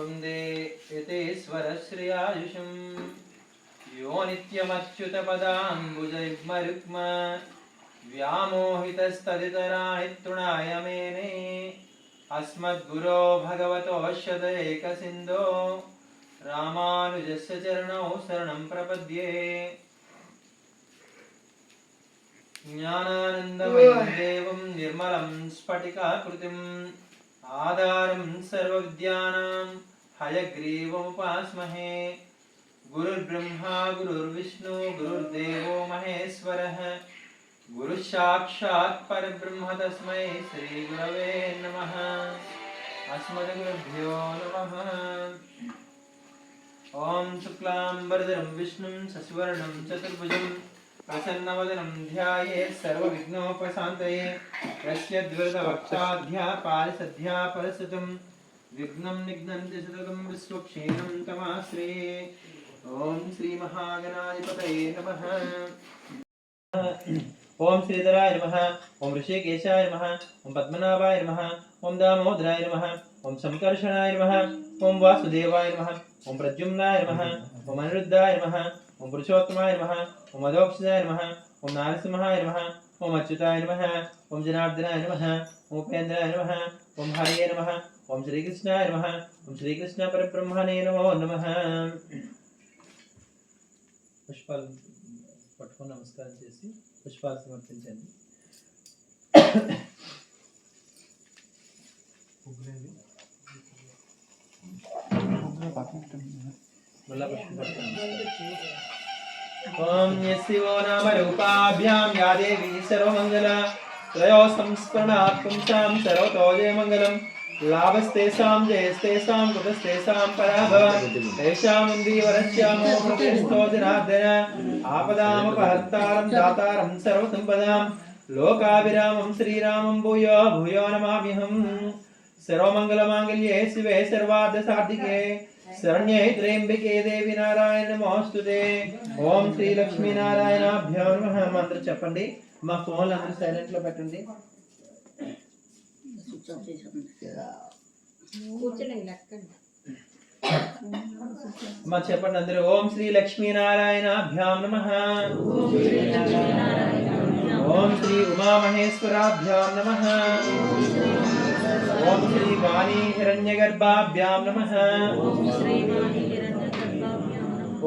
वन्दे यतेश्वरश्रियायुषम् यो नित्यमच्युतपदाम्बुजयुग्मरुक्म व्यामोहितस्तदितराणि तृणाय मेने अस्मद्गुरो भगवतोऽस्य दयैकसिन्धो रामानुजस्य चरणौ शरणं प्रपद्ये। ज्ञानानन्दमयं देवं निर्मलं स्फटिकाकृतिम् आधारं सर्वविद्यानां हयग्रीवमुपास्महे। गुरुर्ब्रह्मा गुरुर्विष्णु गुरुर्देवो महेश्वरः गुरुसाक्षात् परब्रह्म तस्मै श्रीगुरवे नमः। अस्मद्गुरुभ्यो नमः। ॐ शुक्लाम्बरधरं विष्णुं शशिवर्णं चतुर्भुजं प्रसन्नवदनं ध्यायेत् सर्वविघ्नोपशान्तये। यस्य द्विरदवक्षाध्यापारिषद्ध्या परसुतं विघ्नं निघ्नन्ति सततं विश्वक्षेणं तमाश्रये। ओम श्री महागणाधिपतये नमः। ओम श्रीधराय नमः। ओम ऋषिकेशाय नमः। ओम पद्मनाभाय नमः। ओम दामोदराय नमः। ओम संकर्षणाय नमः। ओम वासुदेवाय नमः। ओम प्रद्युम्नाय नमः। ओम अनिरुद्धाय नमः। ओम पुरुषोत्तमाय नमः। ओम अधोक्षजाय नमः। ओम नारसिंहाय नमः। ओम अच्युताय नमः। ओम जनार्दनाय नमः। ओम उपेन्द्राय नमः। ओम हरये नमः। ओम श्रीकृष्णाय नमः। ओम श्रीकृष्ण परब्रह्मणे नमो नमः। పుష్పాలు పట్టుకొని నమస్కారం చేసి పుష్పాలు సమర్పించండి. ఓం యస్యో నామ రూపాభ్యాం యా దేవీ సర్వమంగళ త్రయో సంస్మరణాత్ పుంసాం సర్వతో జయమంగళం लाभस्तेषां जयस्तेषां कृतस्तेषां पराभवः तेषां मुन्दीवरस्यामो प्रतिष्ठो जनार्दन आपदामपहर्तारं दातारं सर्वसम्पदां लोकाभिरामं श्रीरामं भूयो भूयो नमाम्यहम्। सर्वमङ्गलमाङ्गल्ये शिवे सर्वार्थसाधिके शरण्ये त्र्यम्बके देवी नारायण नमोस्तुते। ओम श्री लक्ष्मी नारायणाभ्यां नमः। मंत्र చెప్పండి. మా ఫోన్లు అందరూ సైలెంట్ లో పెట్టండి. చెప్పండి అందరూ. ఓం శ్రీ లక్ష్మీ నారాయణాభ్యాం నమః. ఓం శ్రీ ఉమామహేశ్వరాభ్యాం నమః. ఓం శ్రీ వాణీ హిరణ్యగర్భాభ్యాం నమః.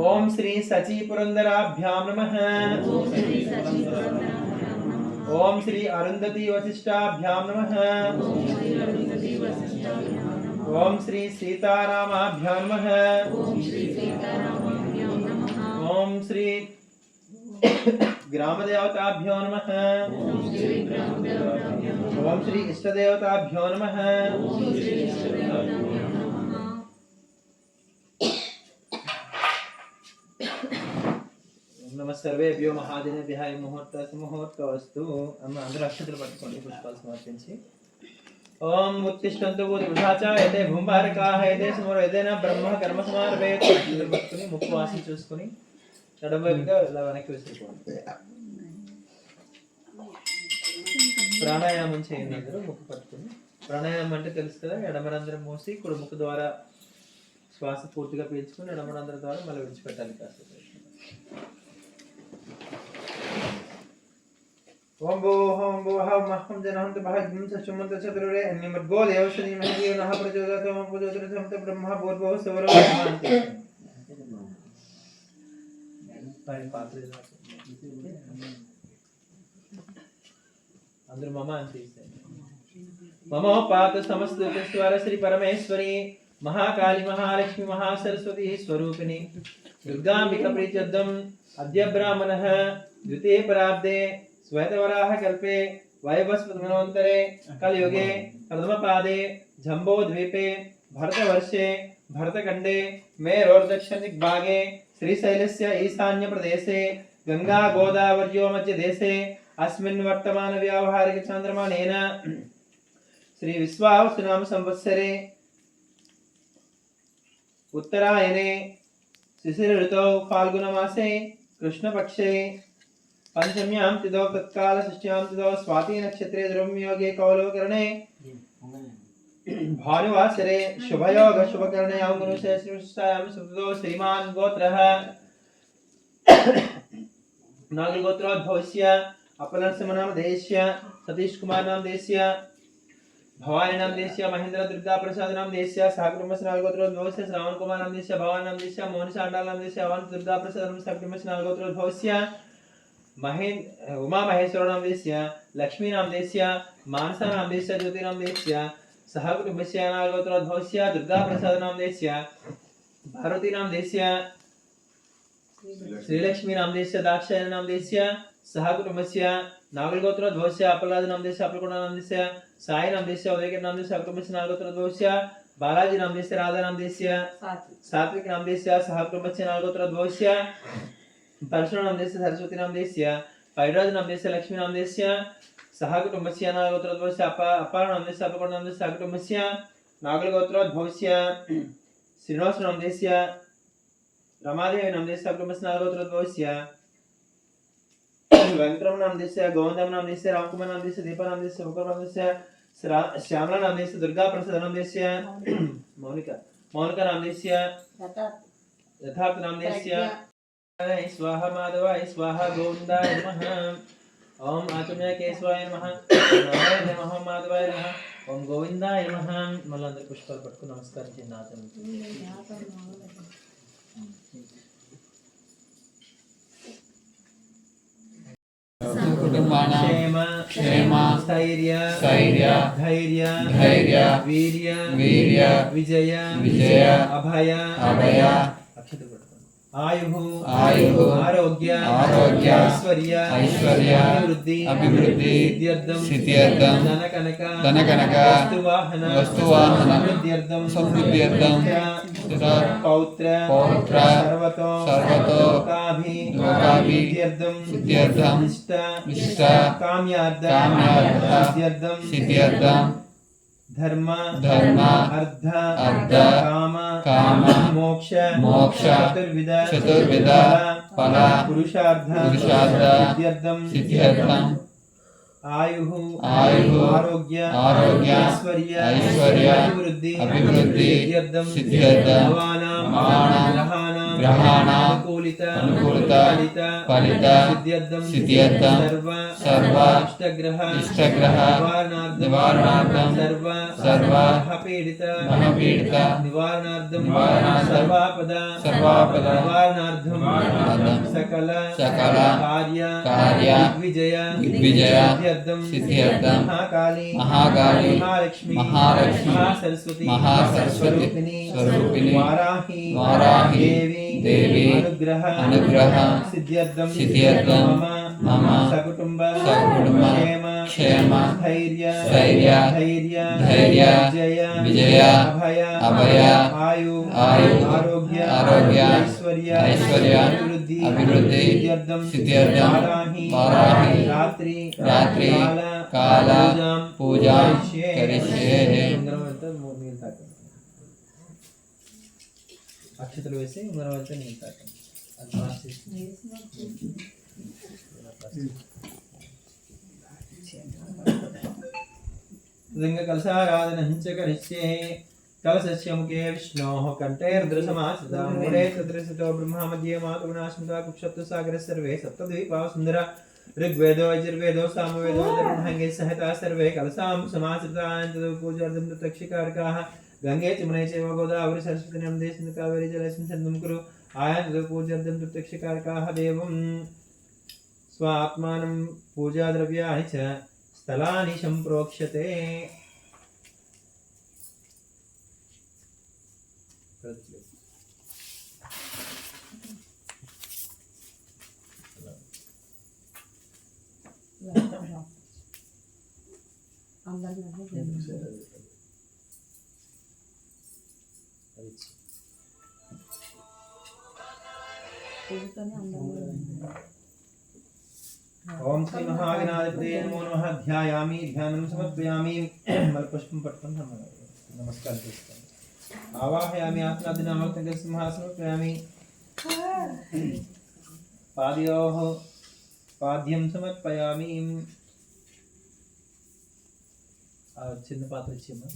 ఓం శ్రీ సచీ పురందరాభ్యాం నమః. ओम श्री अरुंधति वशिष्ठाभ्याम नमः। ओम श्री सीतारामाभ्याम नमः। ओम श्री ग्रामदेवताभ्यो नमः। ओम श्री इष्टदेवताभ्यो नमः। नमः सर्वेभ्यो महाजनेभ्यः मुहूर्तस्तु अम्म अंदर अक्षतలు పట్టుకోండి పుష్పాలు సమర్పించి. ఓం ఉత్తిష్టంతు భూతృషాచాయతే భూంభారకాయతే సమరవేదేన బ్రహ్మ కర్మ సమారభేత్. అక్షతలు పట్టుకొని ముక్కు వాసి చూసుకొని నడవైపుగా ఇలా వెనక్కి విసిరిపోండి. ప్రాణాయామం చేయండి అందరూ ముక్కు పట్టుకొని. ప్రాణాయామం అంటే తెలుసు కదా, ఎడమరంధ్రం మూసి కుడి ముక్కు ద్వారా శ్వాస పూర్తిగా పీల్చుకొని ఎడమరంధ్రం ద్వారా మళ్ళీ విడిచిపెట్టాలి కాస్త. ओम भो हम भो हम महम जनहंत भाग्यं सचुमंत चतुरे अन्यमद्गो देवश्री महदेव नः प्रचोदयात् ओम प्रचोदयात् हम ब्रह्मा भूर्भुवः स्वरो शांति। ताई पात्रे अंदर ममा अंति मम पात समस्त स्वर श्री परमेश्वरी महाकाली महालक्ष्मी महासरस्वती स्वरूपिणी दुर्गांबिका प्रीत्यर्थम अद्य ब्राह्मणः द्वितीय पराब्दे श्वेतवराह कल्पे वैवस्वतमन्वन्तरे कलयुगे प्रथमपादे जम्बोद्वीपे भरतवर्षे भरतखण्डे मेरोर्दक्षिणदिग्भागे श्रीशैलस्य ईशान्य प्रदेशे गंगा गोदावर्यो मध्यदेशे अस्मिन् वर्तमान व्यावहारिक चान्द्रमानेन श्री विश्वावसुनाम संवत्सरे उत्तरायणे शिशिर ऋतौ फाल्गुन मासे कृष्णपक्षे पंचम्यां तिथौ तत्काल षष्ठ्यां तिथौ स्वाति नक्षत्रे ध्रुवं योगे कौलवकरणे भानुवासरे शुभयोग शुभकर्णयां गुरुश्रेष्ठायां सुतो श्रीमान् गोत्रः नागलगोत्रोद्भवस्य अपलर्समनामधेयस्य सतीश कुमार नामधेयस्य भवानी नामधेयस्य महेंद्र दुर्गा प्रसाद नामधेयस्य साकुटुंबस्य नागलगोत्रोद्भवस्य श्रावण कुमार नामधेयस्य भवानी नामधेयस्य मोहन शांडाल नामधेयस्य अवंत दुर्गा प्रसाद साकुटुंबस्य नागलगोत्रोद्भवस्य उमा महेश्वर नामधेयस्य लक्ष्मी नामधेयस्य मानसा नामधेयस्य ज्योति नामधेयस्य सहकुटुंबस्य नागलगोत्रोद्भवस्य दुर्गा प्रसाद नामधेयस्य भारती नामधेयस्य श्रीलक्ष्मी नामधेयस्य दाक्षायणी नामधेयस्य सहकुटुंबस्य नागलगोत्रोद्भवस्य अपलाद नामधेयस्य अपलकोट नामधेयस्य साई नामधेयस्य उदयगिरि नामधेयस्य सहकुटुंबस्य नागलगोत्रोद्भवस्य बालाजी नामधेयस्य राधा नामधेयस्य सात्विक नामधेयस्य सहकुटुंबस्य नागलगोत्रोद्भवस्य परशुराम नामधेयस्य सरस्वती नामधेयस्य पैराज नामधेयस्य लक्ष्मी नामधेयस्य सहकुटुंबस्य नागलगोत्रोद्भवस्य अपार नामधेयस्य अपलकोट नामधेयस्य सहकुटुंबस्य नागलगोत्रोद्भवस्य श्रीनिवास नामधेयस्य रमादेवी नामधेयस्य सहकुटुंबस्य नागलगोत्रोद्भवस्य वेंकटरमण नामधेयस्य गोविंदम नामधेयस्य रामकुमार नामधेयस्य दीपा नामधेयस्य भूकर नामधेयस्य श्यामला नामधेयस्य दुर्गा प्रसाद नामधेयस्य मौनिका नामधेयस्य यथार्थ नामधेयस्य स्वाहा माधवाय स्वाहा गोविंदाय नमः ओम आचम्य केशवाय नमः नारायण नमः माधवाय नमः ओम गोविंदाय नमः मल्లందరూ పుష్పాలు పట్టుకొని నమస్కరించి నాచండి क्षेम क्षेम स्थैर्य स्थैर्य धैर्य धैर्य वीर्य वीर्य विजय विजय अभय अभय आयुः आयुः आरोग्य आरोग्य ऐश्वर्य ऐश्वर्य अभिवृद्धि अभिवृद्धि सिद्ध्यर्थं धन कनक वस्तुवाहन समृद्ध्यर्थं पौत्र पौत्र सर्वतो लोकाभि सिद्ध्यर्थं इष्ट काम्यार्थ सिद्ध्यर्थं धर्म धर्म अर्थ अर्थ काम काम मोक्ष मोक्ष चतुर्विध फल पुरुषार्थ सिद्ध्यर्थं आयुः आयुः आरोग्य आरोग्य ऐश्वर्य ऐश्वर्य अभिवृद्धि सिद्ध्यर्थं ग्रहाणां अनुकूलित फलित सिद्ध्यर्थं सर्व इष्टग्रह निवारणार्थं सर्व पीडित निवारणार्थं सर्वापद निवारणार्थं सकल कार्य दिग्विजय सिद्ध्यर्थं महाकाली महालक्ष्मी महासरस्वती स्वरूपिणी वाराही देवी अनुग्रह सिद्ध्यर्थं मम सकुटुंब क्षेम धैर्य विजय अभय आयु आरोग्य ऐश्वर्य अभिवृद्धि सिद्ध्यर्थं वाराही रात्रि काल पूजा करिष्ये అక్షతలు వేసి ఉంగరవంతో నీళ్ళు తాకండి कलशाराधनञ्च करिष्ये कलशस्य मुखे विष्णोः कण्ठैर्दृशमाश्रिता मूले तद्रसतो ब्रह्मा मध्ये मातुगुणाश्रिता कुक्षत्तु सागरः सर्वे सप्तद्वीपाः सुन्दरा ऋग्वेदो यजुर्वेदो सामवेदो धर्महङ्गे सहिता सर्वे कलशां समाश्रिताः पूजार्थं तक्षकारकाः गंगे चमुने चैव गोदावरी सरस्वती नर्मदे सिन्धु कावेरी जलेऽस्मिन् सन्निधिं कुरु आयान्तु पूजार्थं प्रत्यक्षकारकाः देवं स्वात्मानं पूजाद्रव्याणि च स्थलानि सम्प्रोक्ष्यते ओम श्री महागणाधिपतये नमो नमः ध्यायामि ध्यानं समर्पयामि मलपुष्पं पठितं नमस्कार आवाहयामि आत्मादिनामर्तकं सिंहासनमर्पयामि पादयोः पाद्यं समर्पयामि చిన్న పాత్ర ఇచ్చేమ్మా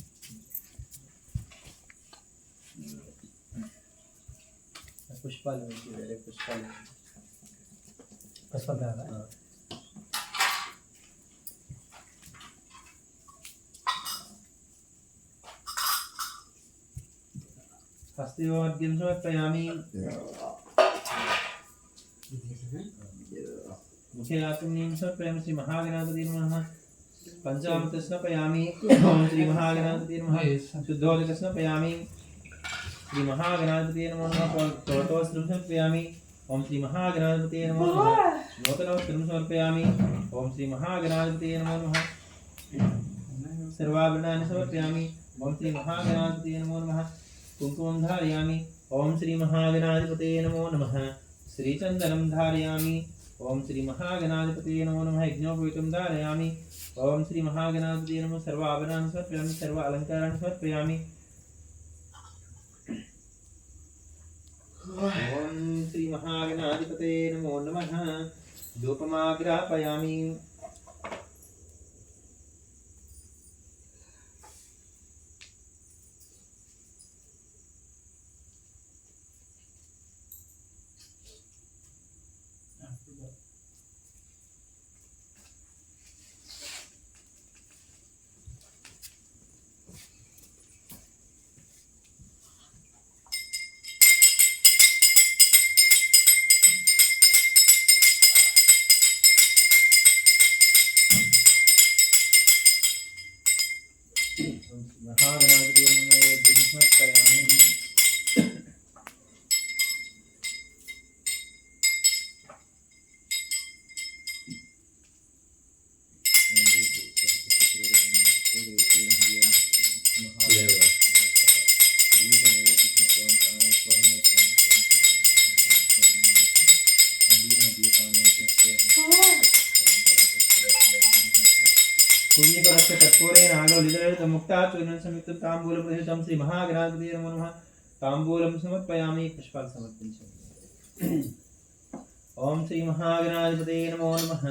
పుష్పాలు వేరే పుష్పాలు हस्तिवाद्यं समर्पयामि मुखे आत्मनीं समर्पयामि श्री महागणाधिपतये नमः पंचामृतं समर्पयामि ओम श्री महागणाधिपतये नमः शुद्धोदकं समर्पयामि श्री महागणाधिपतये नमः प्रवतवस्त्रं समर्पयामि ओम श्री महागणाधिपतये नमः नूतनवस्त्रं समर्पयामि ओम श्री महागणाधिपतये नमः सर्वाभरणानि समर्पयामि ओम श्री महागणाधिपतये नमः कुंकुमं धारयामि ओम श्री महागणाधिपतये नमो नमः श्रीचंदनं धारयामि ओम श्री महागणाधिपतये नमो नमः यज्ञोपवीतं धारयामि ओम श्री महागणाधिपतये नमः सर्वाभरणानि समर्पयामि सर्व अलंकाराणि समर्पयामि ओम श्री महागणाधिपतये नमो नमः धूपमाग्रापयामि महागणाधिपतये नमः यज्ञं समर्पयामि कर्पूरेण आलोलितं मुक्ताचूर्णं संयुक्तं ताम्बूलं प्रयुक्तं श्री महागणाधिपतये नमो नमः ताम्बूलं समर्पयामि पुष्पान् समर्पयामि ओम श्री महागणाधिपतये नमो नमः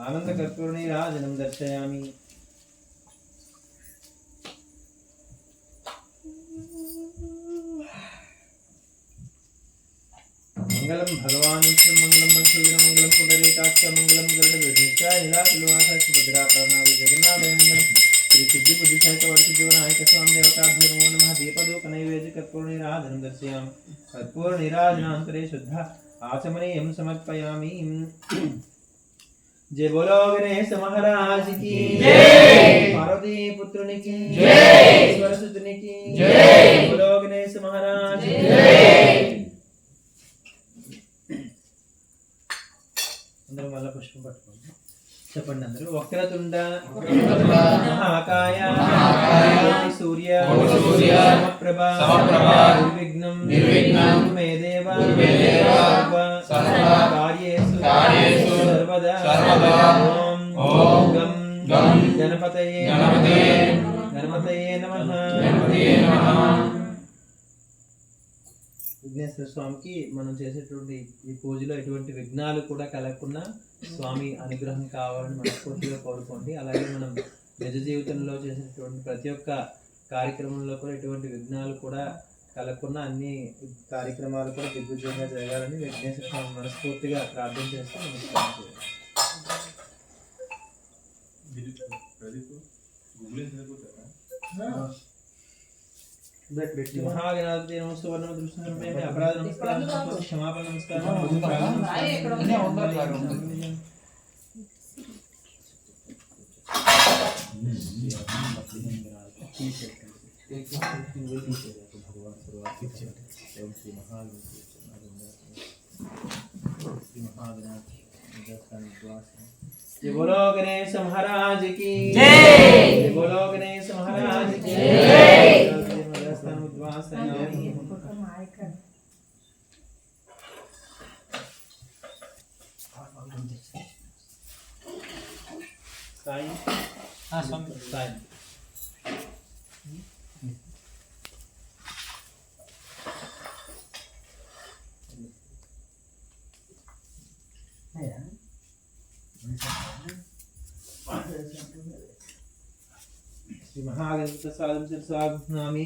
आनन्दकर्पूरनीराजनं दर्शयामि मंगलम भगवान विष्णु मंगलम मंगलम मंगलम पुंडरीकाक्ष मंगलम गरुड़ध्वजाय नीलाचलवासाय सुभद्रापरनाथ जगन्नाथ मंगलम श्री सिद्धि बुद्धि सहित वर्ष जीवनायक स्वामी देवताभ्यो नमो नमः दीपदूक नैवेद्य कर्पूर नीराजनं दर्शयामि कर्पूर नीराजनान्तरे शुद्ध आचमनीयं समर्पयामि जय बोलो गणेश महाराज की जय पार्वती पुत्रनी की जय ईश्वर सुतनी की जय बोलो गणेश महाराज की जय అందరూ మళ్ళీ పుష్పం పట్టుకోండి చెప్పండి అందరూ వక్రతుండ మహాకాయ సూర్య సమప్రభ నిర్విఘ్నం మే దేవ కార్యేషు సర్వదా ఓం గం గణపతయే నమః విఘ్నేశ్వర స్వామికి మనం చేసేటువంటి ఈ పూజలో ఎటువంటి విఘ్నాలు కూడా కలగకుండా స్వామి అనుగ్రహం కావాలని మనస్ఫూర్తిగా కోరుకోండి. అలాగే మనం నిజ జీవితంలో చేసేటువంటి ప్రతి ఒక్క కార్యక్రమంలో కూడా ఎటువంటి విఘ్నాలు కూడా కలగకుండా అన్ని కార్యక్రమాలు కూడా దిగ్విజయంగా జరగాలని విఘ్నేశ్వర స్వామి మనస్ఫూర్తిగా ప్రార్థన చేస్తూ నమస్కారం చేయాలి. महागणाधिपतये नमः सुवर्णं दृष्टं मे अपराध नमस्कारं क्षमापण नमस्कारं जय बोलो गणेश महाराज की जय बोलो गणेश महाराज की जय श्री महागणपति साधु स्वागत नामी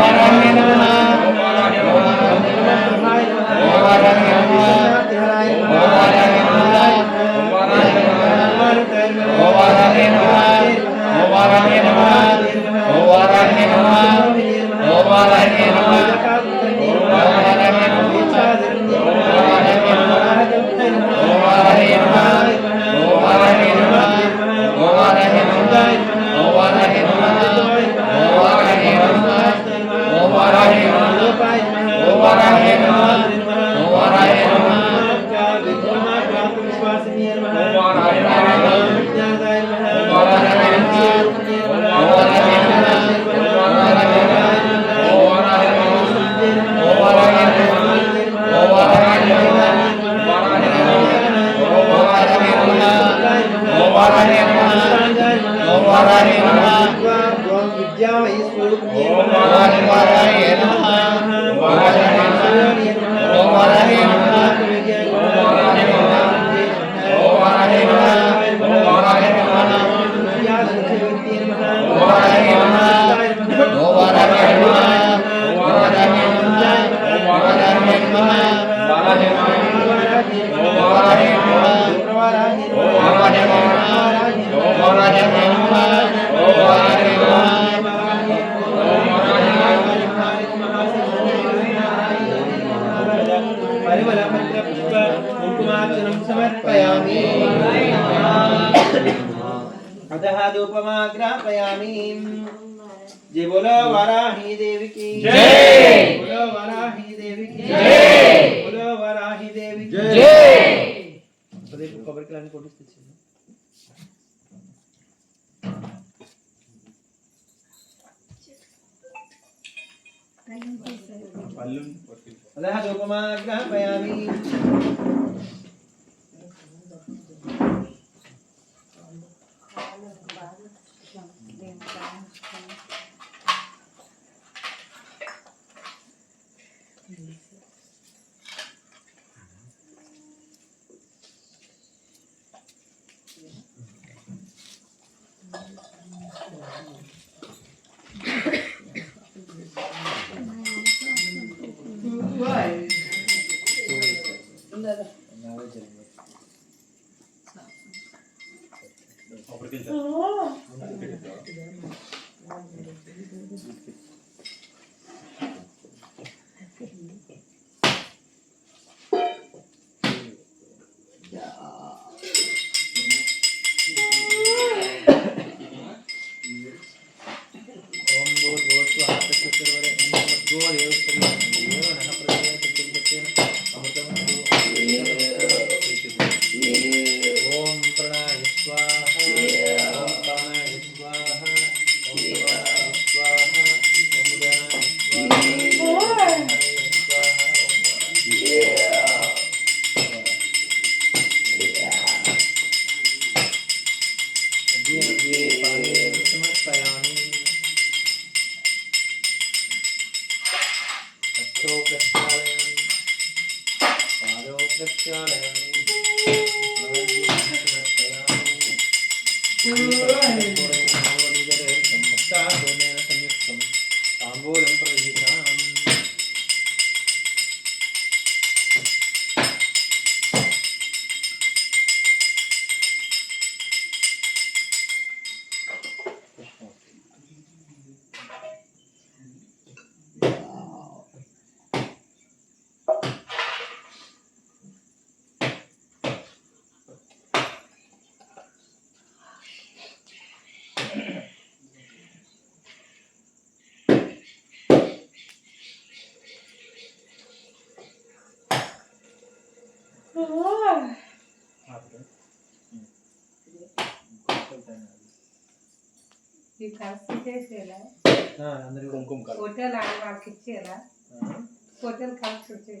वाराह्ये नमः प्रभाय नमः ओम वाराह्ये नमः तिहराय ओम नमः वाराह्ये नमः ओम वाराह्ये नमः ओम वाराह्ये नमः ओम वाराह्ये नमः ओम वाराह्ये नमः समर्पयामि अतः धूपमाग्रापयामि। जय बोलो वाराही देवी की जय। बोलो वाराही देवी की जय। बोलो वाराही देवी की जय। కొబ్బరికాయలు కొట్టించి अतः धूपमाग्रापयामि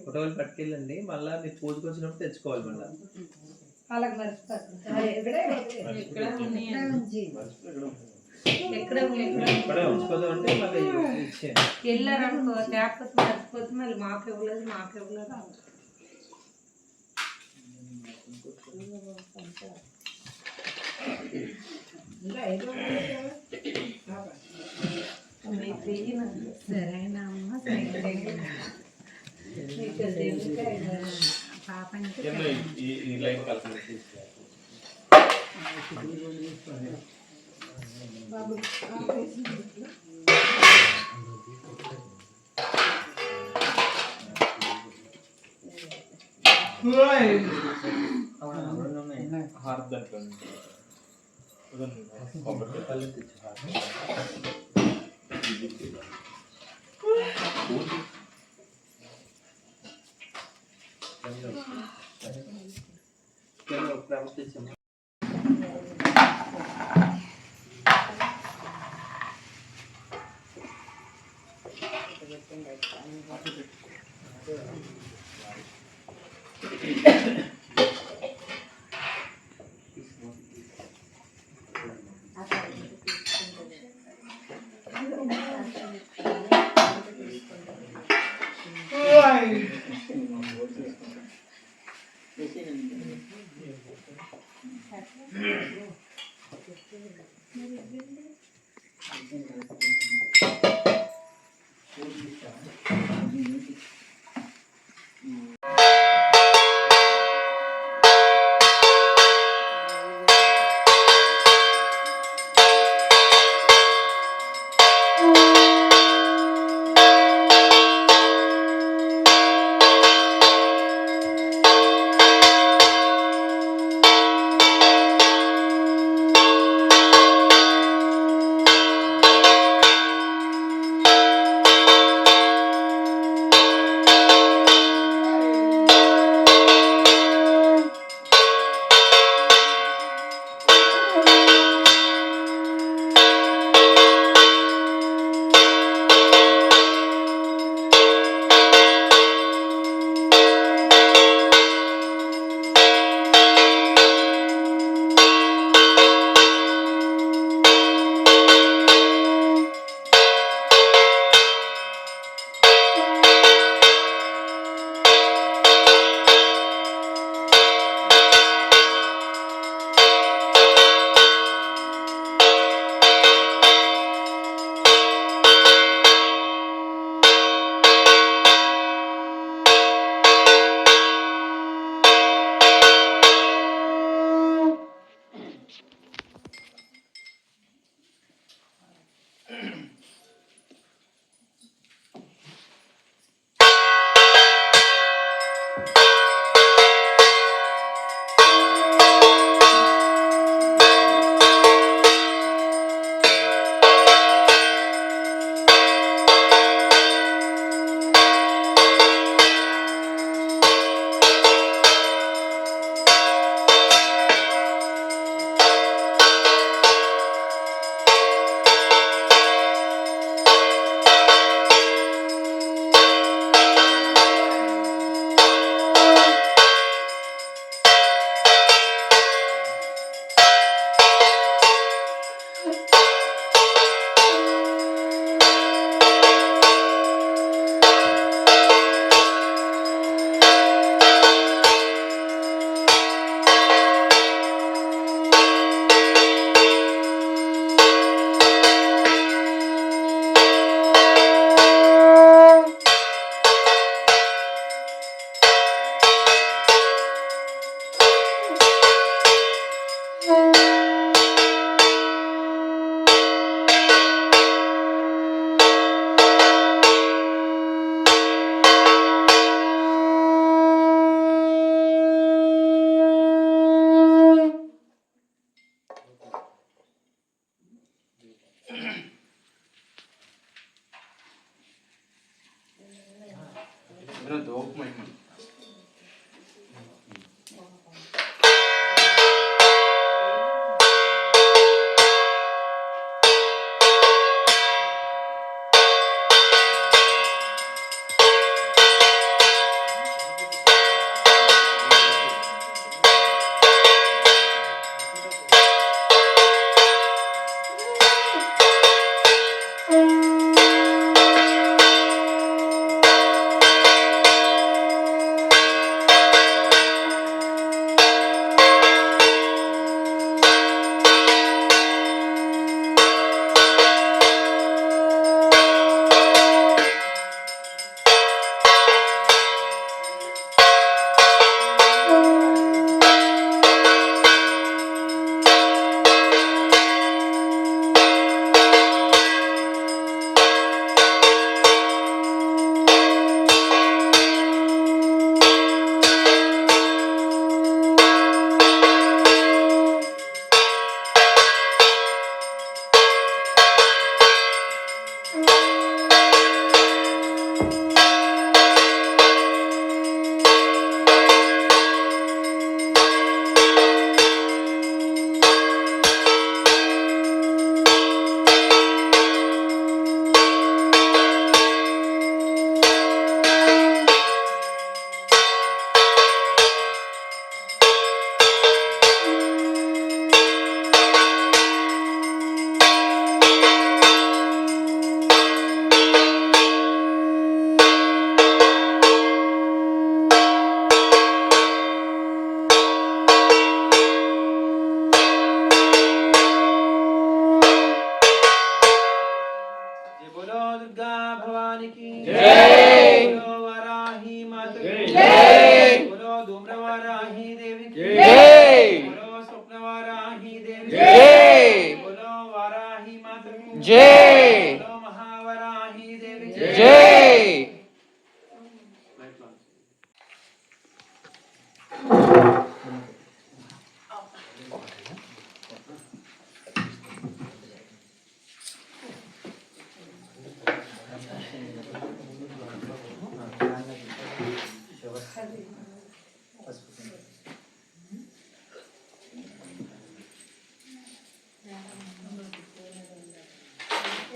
ఫోటోలు పట్టుకెళ్ళండి మళ్ళీ మీరు పూజకు వచ్చినప్పుడు తెచ్చుకోవాలి మళ్ళీ ఇక్కడే ఉంచుకోదు అంటే మళ్ళీ ఇచ్చేయండి వెళ్ళారనుకో లేకపోతే మర్చిపోతే మళ్ళీ మాకు ఇవ్వలేదు సరేనా పాప वाराही देवी की जय। बोलो स्वप्न वाराही देवी जय। बोलो वाराही माता की जय। बोलो महावराही देवी की जय।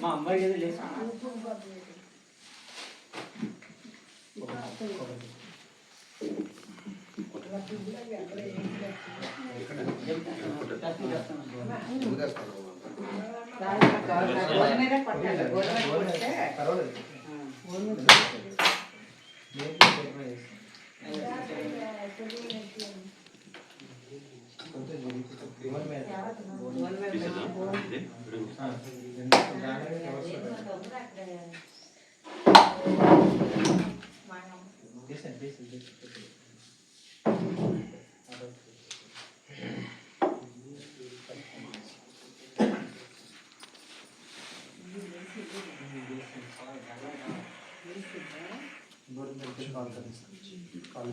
మా అమ్మాయి ఏదో లేదు కాల్